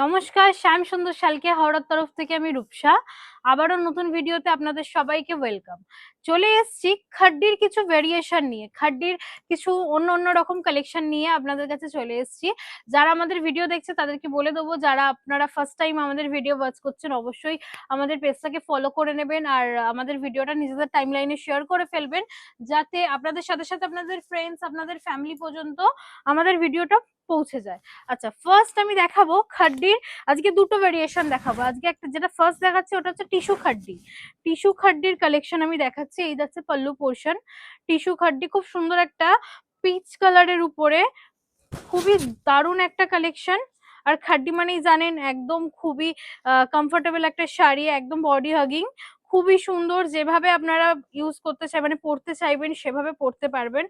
নমস্কার, শ্যাম সুন্দর শালকে হাওড়ার তরফ থেকে আমি রূপসা। আবারও নতুন ভিডিওতে আপনাদের সবাইকে ওয়েলকাম। চলে এসেছি খাড্ডির কিছু ভেরিয়েশন নিয়ে, খাড্ডির কিছু অন্য অন্য রকম কালেকশন নিয়ে আপনাদের কাছে চলে এসেছি। যারা আমাদের ভিডিও দেখছে তাদেরকে বলে দেবো, যারা আপনারা ফার্স্ট টাইম আমাদের ভিডিও ওয়াচ করছেন অবশ্যই আমাদের পেজটাকে ফলো করে নেবেন আর আমাদের ভিডিওটা নিজেদের টাইমলাইনে শেয়ার করে ফেলবেন, যাতে আপনাদের সাথে সাথে আপনাদের ফ্রেন্ডস, আপনাদের ফ্যামিলি পর্যন্ত আমাদের ভিডিওটা পৌঁছে যায়। আচ্ছা, ফার্স্ট আমি দেখাবো খাড্ডির। আজকে দুটো ভেরিয়েশন দেখাবো। আজকে একটা যেটা ফার্স্ট দেখাচ্ছি ওটা হচ্ছে টিস্যু খাড্ডি। টিস্যু খাড্ডির কালেকশন আমি দেখাচ্ছি। এই যাচ্ছে পাল্লু পোর্শন। টিস্যু খাড্ডি খুব সুন্দর একটা পিচ কালারের উপরে, খুবই দারুণ একটা কালেকশন। আর খাড্ডি মানেই জানেন একদম খুবই কমফোর্টেবল একটা শাড়ি, একদম বডি হাগিং, খুবই সুন্দর। যেভাবে আপনারা ইউজ করতে চাই মানে পরতে চাইবেন সেভাবে পরতে পারবেন,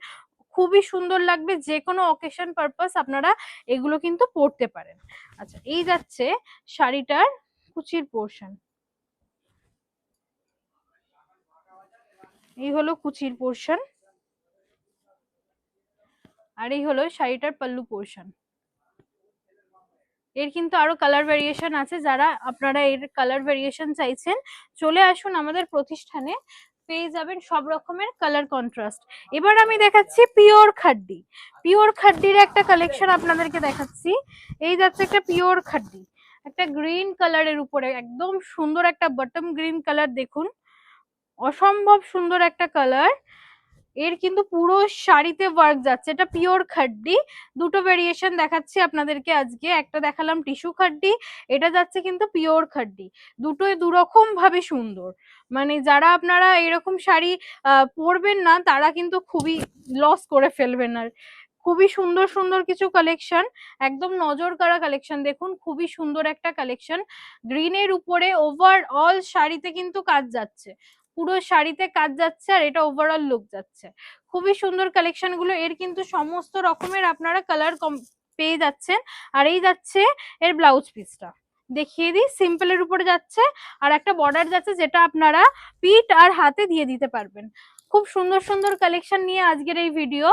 খুবই সুন্দর লাগবে। যে কোনো অকেশন পারপাস আপনারা এগুলো কিন্তু পরতে পারেন। আচ্ছা, এই যাচ্ছে শাড়িটার কুচির পোর্শন। এই হলো কুচির পোর্শন, আর এই হলো শাড়িটার পাল্লু পোর্শন। এর কিন্তু আরো কালার ভেরিয়েশন আছে। যারা আপনারা এর কালার ভেরিয়েশন চাইছেন চলে আসুন আমাদের প্রতিষ্ঠানে, পেয়ে যাবেন সব রকমের কালার কন্ট্রাস্ট। এবার আমি দেখাচ্ছি পিওর খাড্ডি। পিওর খাড্ডির একটা কালেকশন আপনাদেরকে দেখাচ্ছি। এই যাচ্ছে একটা পিওর খাড্ডি, একটা গ্রিন কালারের উপরে, একদম সুন্দর একটা বটম গ্রিন কালার। দেখুন, অসম্ভব সুন্দর একটা কালার। এর কিন্তু পুরো শাড়িতে ওয়ার্ক যাচ্ছে। এটা পিওর খাড্ডি। দুটো ভেরিয়েশন দেখাচ্ছি আপনাদেরকে আজকে। একটা দেখালাম টিস্যু খাড্ডি, এটা যাচ্ছে কিন্তু পিওর খাড্ডি। দুটোই দুরকম ভাবে সুন্দর। মানে যারা আপনারা এরকম শাড়ি পরবেন না তারা কিন্তু খুবই লস করে ফেলবেন। আর খুবই সুন্দর সুন্দর কিছু কালেকশন, একদম নজর কাড়া কালেকশন। দেখুন, খুবই সুন্দর একটা কালেকশন। গ্রিনের উপরে ওভারঅল শাড়িতে কিন্তু কাজ যাচ্ছে, পুরো শাড়িতে কাজ যাচ্ছে, আর এটা ওভারঅল লুক যাচ্ছে। খুবই সুন্দর কালেকশন গুলো। এর কিন্তু সমস্ত রকমের আপনারা কালার পেয়ে যাচ্ছেন। আর এই যাচ্ছে এর ব্লাউজ পিসটা, দেখিয়ে দিই। সিম্পলের উপরে যাচ্ছে আর একটা বর্ডার যাচ্ছে, যেটা আপনারা পিঠ আর হাতে দিয়ে দিতে পারবেন। খুব সুন্দর সুন্দর কালেকশন নিয়ে আজকের এই ভিডিও।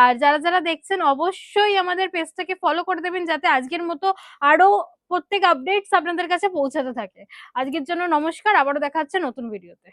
আর যারা যারা দেখছেন অবশ্যই আমাদের পেজটাকে ফলো করে দেবেন, যাতে আজকের মতো আরো প্রত্যেক আপডেটস আপনাদের কাছে পৌঁছাতে থাকে। আজকের জন্য নমস্কার, আবারও দেখা হচ্ছে নতুন ভিডিওতে।